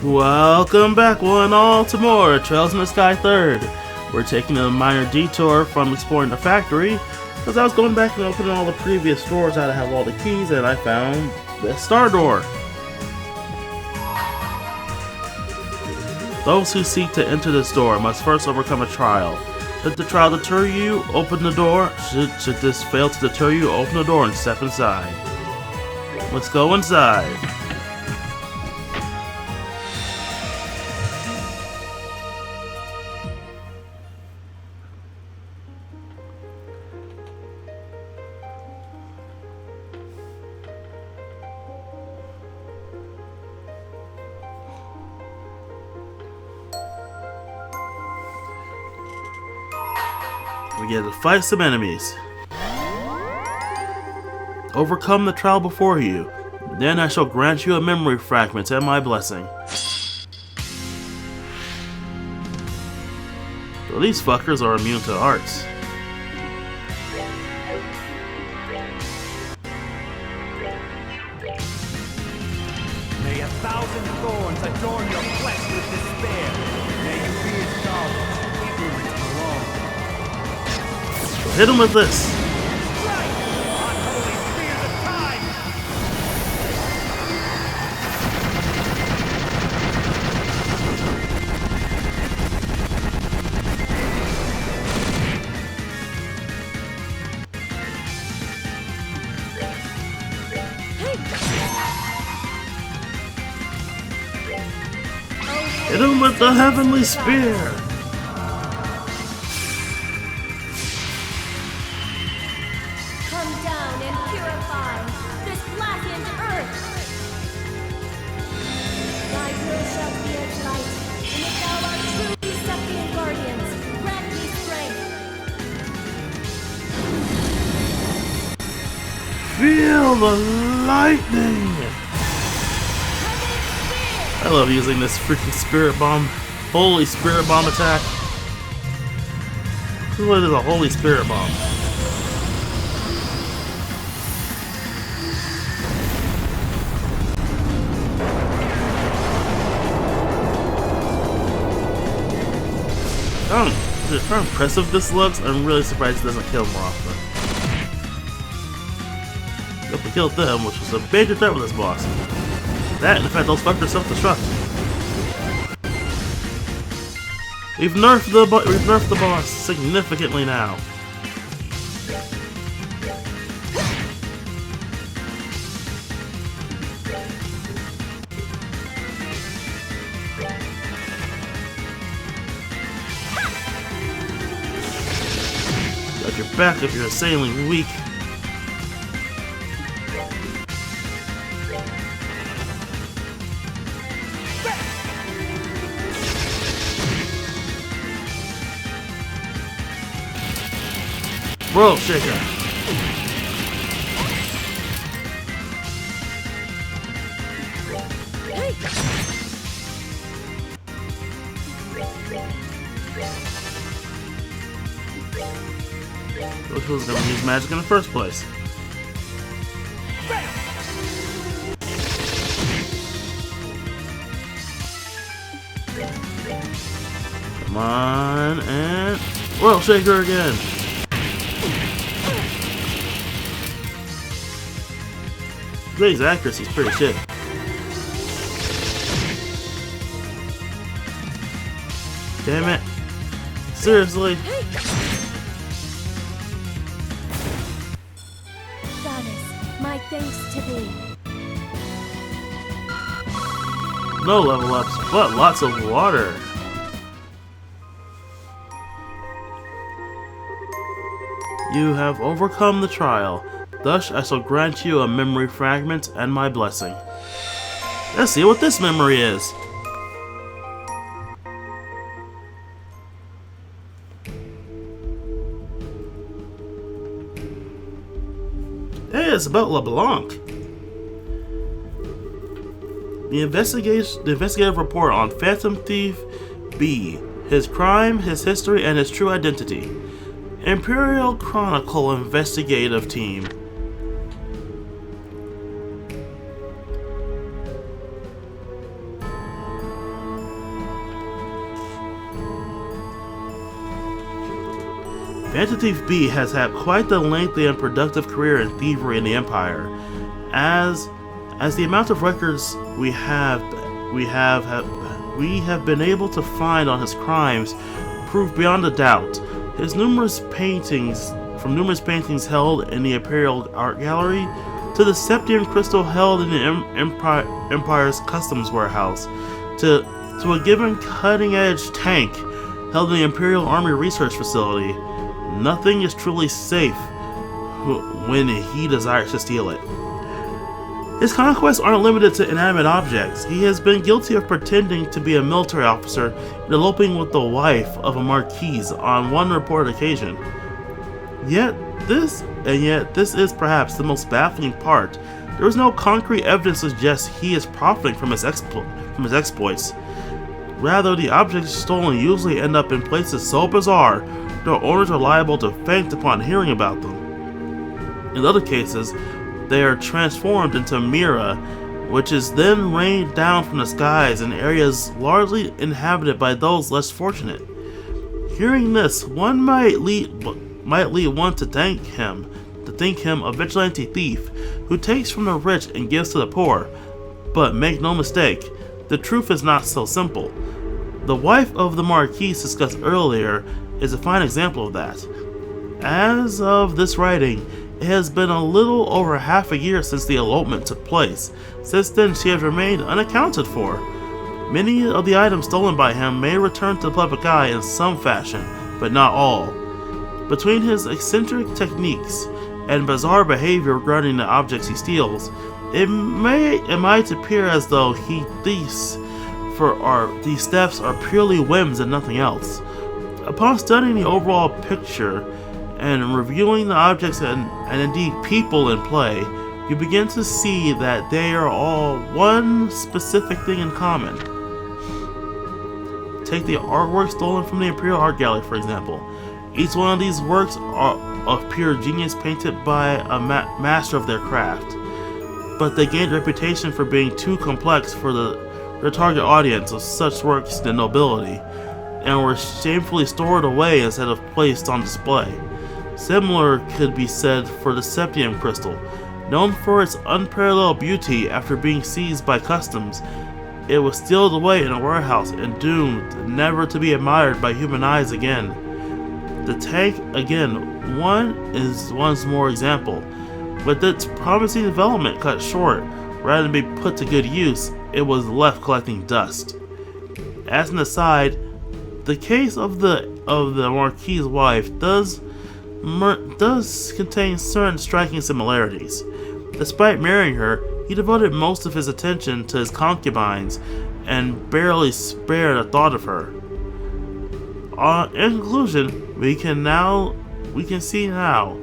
Welcome back one and all to more Trails in the Sky 3rd. We're taking a minor detour from exploring the factory because I was going back and opening all the previous doors out to have all the keys, and I found this star door. Those who seek to enter this door must first overcome a trial. Should the trial deter you, open the door. Should this fail to deter you, open the door and step inside. Let's go inside. We get to fight some enemies. Overcome the trial before you. Then I shall grant you a memory fragment and my blessing. So these fuckers are immune to arts. May 1,000 thorns adorn your flesh with despair. May you be acknowledged, ignorant alone. Hit him with this. Strike! Unholy spears of time! Hit him with the heavenly spear. Come down and purify this blackened earth. Thy will shall be as light, and if thou art truly suppliant guardians, grant me strength. Feel the lightning. I love using this freaking spirit bomb. Holy spirit bomb attack. This is what it is, a holy spirit bomb. How impressive this looks. I'm really surprised it doesn't kill more often. Yep, we killed them, which was a major threat with this boss. That, and in fact, those fuckers self-destruct. We've nerfed the boss significantly now. Got your back if you're insanely weak. World Shaker. Which was going to use magic in the first place. Come on, and World Shaker again. His accuracy's pretty shit. Damn it. Seriously? Goddess, my thanks to thee. No level ups, but lots of water. You have overcome the trial. Thus, I shall grant you a memory fragment and my blessing. Let's see what this memory is. Hey, it's about LeBlanc. The investigative report on Phantom Thief B. His crime, his history, and his true identity. Imperial Chronicle Investigative Team. Phantom Thief B has had quite the lengthy and productive career in thievery in the Empire, as the amount of records we have been able to find on his crimes prove beyond a doubt. His numerous paintings held in the Imperial Art Gallery, to the Septium crystal held in the Empire's customs warehouse, to a given cutting-edge tank held in the Imperial Army Research Facility. Nothing is truly safe when he desires to steal it. His conquests aren't limited to inanimate objects. He has been guilty of pretending to be a military officer and eloping with the wife of a marquise on one reported occasion. Yet this is perhaps the most baffling part. There is no concrete evidence to suggest he is profiting from his exploits. Rather, the objects stolen usually end up in places so bizarre their owners are liable to faint upon hearing about them. In other cases, they are transformed into Mira, which is then rained down from the skies in areas largely inhabited by those less fortunate. Hearing this, one might lead one to think him a vigilante thief who takes from the rich and gives to the poor. But make no mistake, the truth is not so simple. The wife of the Marquise discussed earlier is a fine example of that. As of this writing, it has been a little over half a year since the elopement took place. Since then, she has remained unaccounted for. Many of the items stolen by him may return to the public eye in some fashion, but not all. Between his eccentric techniques and bizarre behavior regarding the objects he steals, it might appear as though these thefts are purely whims and nothing else. Upon studying the overall picture and reviewing the objects and indeed people in play, you begin to see that they are all one specific thing in common. Take the artwork stolen from the Imperial Art Gallery, for example. Each one of these works are of pure genius, painted by a master of their craft, but they gained a reputation for being too complex for their target audience of such works, the nobility, and were shamefully stored away instead of placed on display. Similar could be said for the Septium crystal. Known for its unparalleled beauty, after being seized by customs, it was sealed away in a warehouse and doomed never to be admired by human eyes again. The tank, again, one's more example. With its promising development cut short, rather than be put to good use, it was left collecting dust. As an aside, the case of the Marquis's wife does contain certain striking similarities. Despite marrying her, he devoted most of his attention to his concubines and barely spared a thought of her. In conclusion, we can see now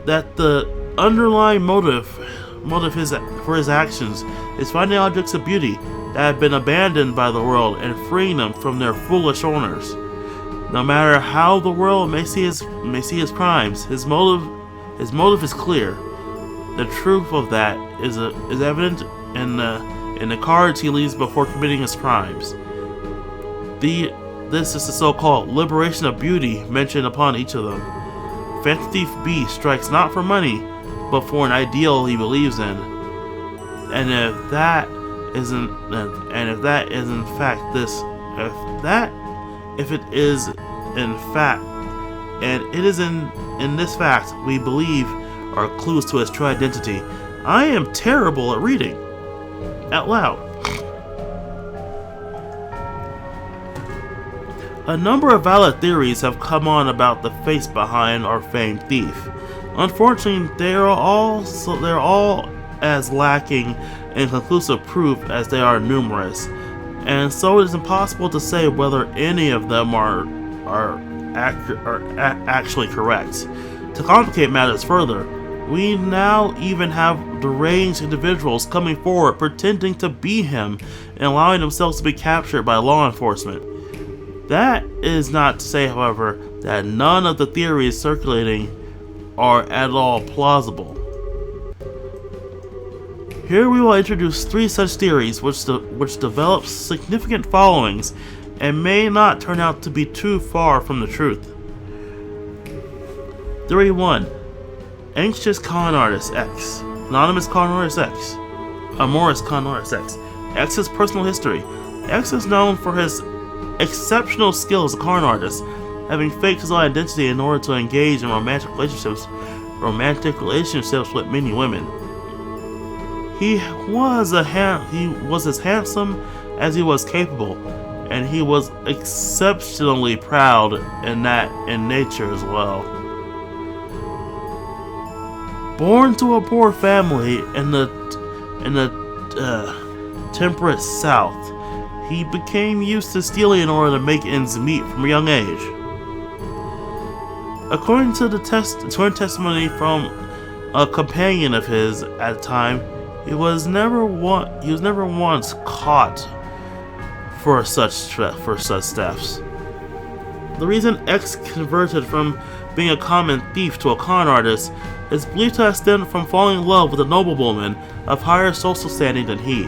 that the underlying motive for his actions is finding objects of beauty that have been abandoned by the world and freeing them from their foolish owners. No matter how the world may see his crimes, his motive is clear. The truth of that is evident in the cards he leaves before committing his crimes. This is the so-called liberation of beauty mentioned upon each of them. Phantom Thief B strikes not for money, but for an ideal he believes in. And if that is in this fact we believe are clues to his true identity. I am terrible at reading out loud. A number of valid theories have come on about the face behind our famed thief. Unfortunately, they're all as lacking in conclusive proof as they are numerous, and so it is impossible to say whether any of them are actually correct. To complicate matters further, we now even have deranged individuals coming forward pretending to be him and allowing themselves to be captured by law enforcement. That is not to say, however, that none of the theories circulating are at all plausible. Here we will introduce 3 such theories which develop significant followings and may not turn out to be too far from the truth. Theory 1. Anxious Con Artist X. Anonymous Con Artist X. Amorous Con Artist X. X's personal history. X is known for his exceptional skill as a con artist, having faked his own identity in order to engage in romantic relationships with many women. He was as handsome as he was capable, and he was exceptionally proud in nature as well. Born to a poor family in the temperate South, he became used to stealing in order to make ends meet from a young age. According to testimony from a companion of his at the time, he was never once caught for such thefts. The reason X converted from being a common thief to a con artist is believed to have stemmed from falling in love with a noblewoman of higher social standing than he.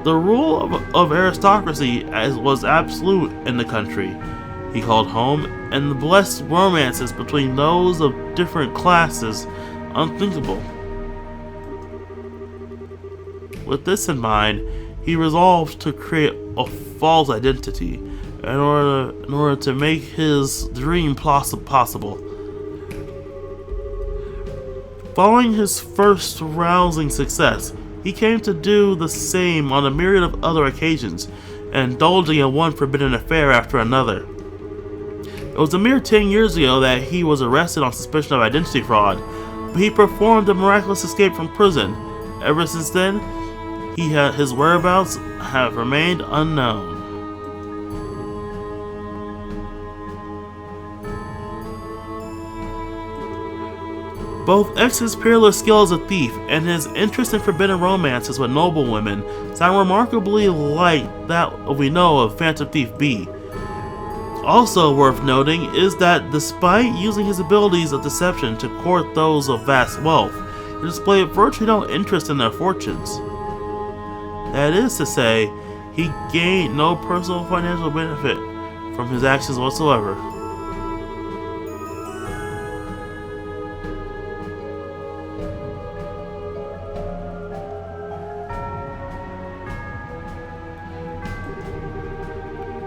The rule of aristocracy was absolute in the country he called home, and the blessed romances between those of different classes unthinkable. With this in mind, he resolved to create a false identity in order to make his dream possible. Following his first rousing success, he came to do the same on a myriad of other occasions, indulging in one forbidden affair after another. It was a mere 10 years ago that he was arrested on suspicion of identity fraud, but he performed a miraculous escape from prison. Ever since then, his whereabouts have remained unknown. Both X's peerless skill as a thief and his interest in forbidden romances with noblewomen sound remarkably like that we know of Phantom Thief B. Also worth noting is that despite using his abilities of deception to court those of vast wealth, he displayed virtually no interest in their fortunes. That is to say, he gained no personal financial benefit from his actions whatsoever.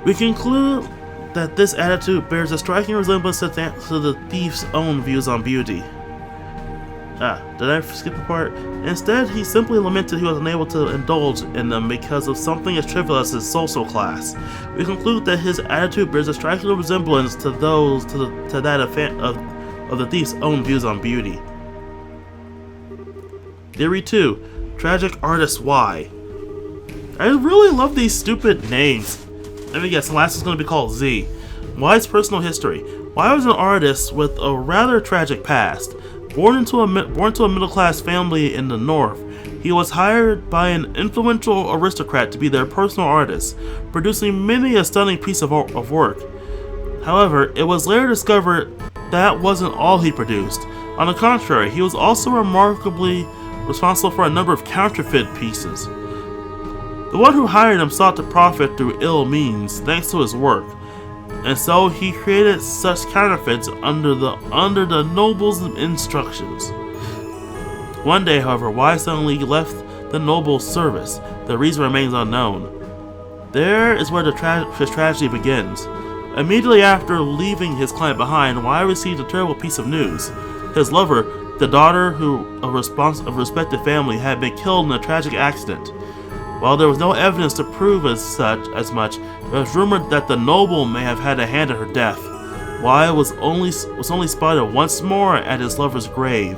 We conclude that this attitude bears a striking resemblance to the thief's own views on beauty. Did I skip a part? Instead, he simply lamented he was unable to indulge in them because of something as trivial as his social class. We conclude that his attitude bears a striking resemblance to that of the thief's own views on beauty. Theory 2. Tragic Artist Y. I really love these stupid names. Let me guess, the last is going to be called Z. Y's personal history. Y was an artist with a rather tragic past. Born into a middle-class family in the North, he was hired by an influential aristocrat to be their personal artist, producing many a stunning piece of work. However, it was later discovered that wasn't all he produced. On the contrary, he was also remarkably responsible for a number of counterfeit pieces. The one who hired him sought to profit through ill means thanks to his work, and so he created such counterfeits under the noble's instructions. One day, however, Y suddenly left the noble's service. The reason remains unknown. There is where his tragedy begins. Immediately after leaving his client behind, Y received a terrible piece of news. His lover, the daughter of a respected family, had been killed in a tragic accident. While there was no evidence to prove as much, it was rumored that the noble may have had a hand in her death. Y was only spotted once more at his lover's grave,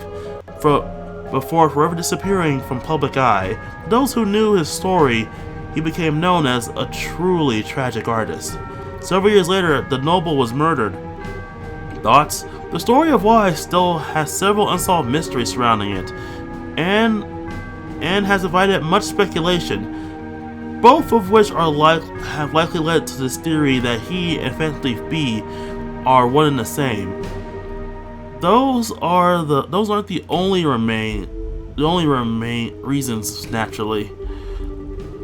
before forever disappearing from public eye. To those who knew his story, he became known as a truly tragic artist. Several years later, the noble was murdered. Thoughts? The story of Y still has several unsolved mysteries surrounding it, and has invited much speculation, both of which have likely led to this theory that he and Phantom Thief B are one and the same. Those aren't the only reasons, naturally.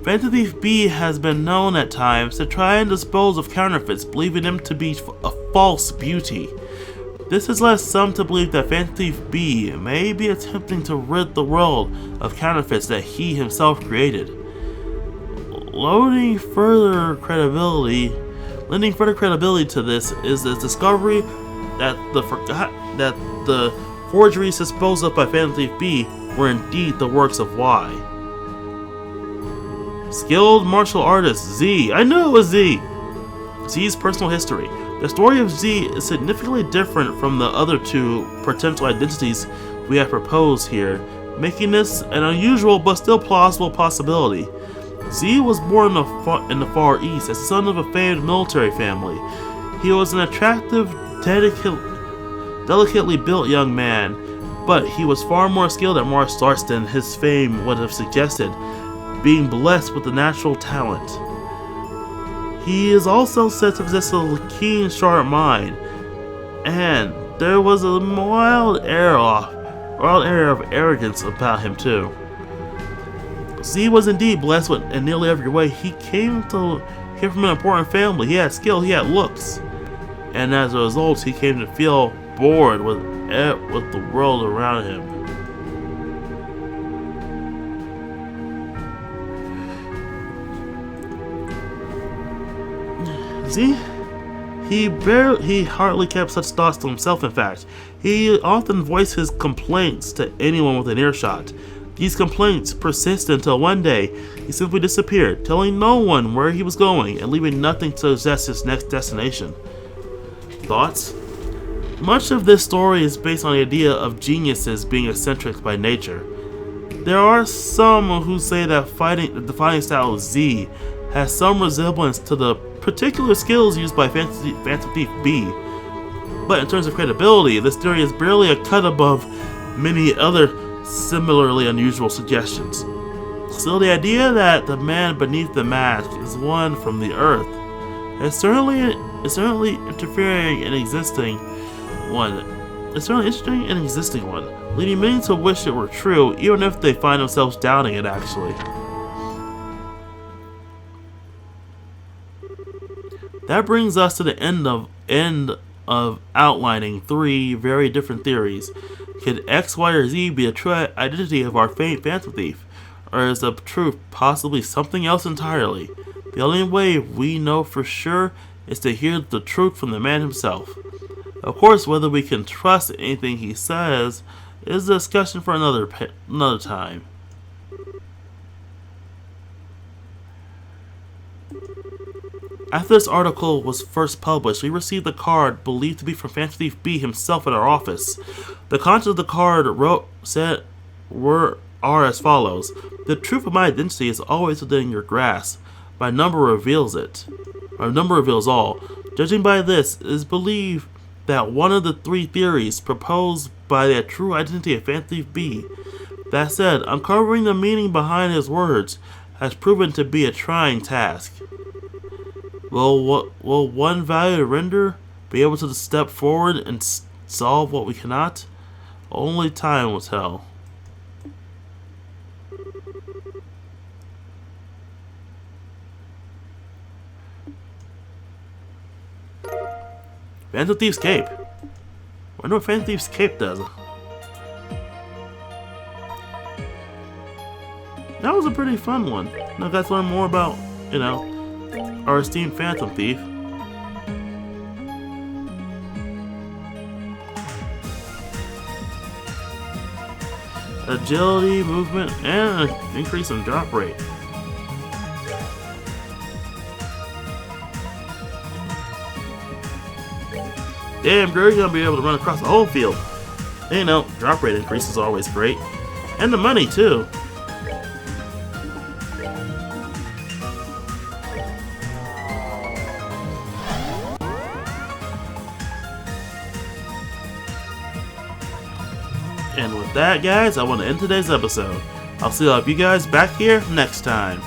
Phantom Thief B has been known at times to try and dispose of counterfeits, believing them to be a false beauty. This has led some to believe that Phantom Thief B may be attempting to rid the world of counterfeits that he himself created. Lending further credibility to this is the discovery that the forgeries disposed of by Phantom Thief B were indeed the works of Y. Skilled martial artist Z. I knew it was Z! Z's personal history. The story of Z is significantly different from the other two potential identities we have proposed here, making this an unusual but still plausible possibility. Z was born in the Far East as son of a famed military family. He was an attractive, delicately built young man, but he was far more skilled at martial arts than his fame would have suggested, being blessed with a natural talent. He is also said to possess a keen, sharp mind, and there was a mild air of arrogance about him too. Z was indeed blessed with in nearly every way. He came from an important family. He had skill, he had looks, and as a result, he came to feel bored with the world around him. Z? He hardly kept such thoughts to himself, in fact. He often voiced his complaints to anyone within earshot. These complaints persisted until one day he simply disappeared, telling no one where he was going and leaving nothing to suggest his next destination. Thoughts? Much of this story is based on the idea of geniuses being eccentric by nature. There are some who say that the fighting style of Z has some resemblance to the particular skills used by Phantom Thief B, but in terms of credibility, this theory is barely a cut above many other similarly unusual suggestions. Still, the idea that the man beneath the mask is one from the Earth is certainly interesting in existing one, leading many to wish it were true, even if they find themselves doubting it actually. That brings us to the end of outlining three very different theories. Could X, Y, or Z be a true identity of our famed Phantom Thief? Or is the truth possibly something else entirely? The only way we know for sure is to hear the truth from the man himself. Of course, whether we can trust anything he says is a discussion for another time. After this article was first published, we received a card believed to be from Phantom Thief B himself at our office. The contents of the card are as follows. The truth of my identity is always within your grasp. My number reveals it. Our number reveals all. Judging by this, it is believed that one of the three theories proposed by the true identity of Phantom Thief B. That said, uncovering the meaning behind his words has proven to be a trying task. Will one valued render be able to step forward and solve what we cannot? Only time will tell. Phantom Thief's Cape. I wonder what Phantom Thief's Cape does. That was a pretty fun one. Now guys learn more about, our esteemed Phantom Thief. Agility, movement, and an increase in drop rate. Damn, girl, you're gonna be able to run across the whole field. Drop rate increase is always great. And the money, too. And with that, guys, I want to end today's episode. I'll see all of you guys back here next time.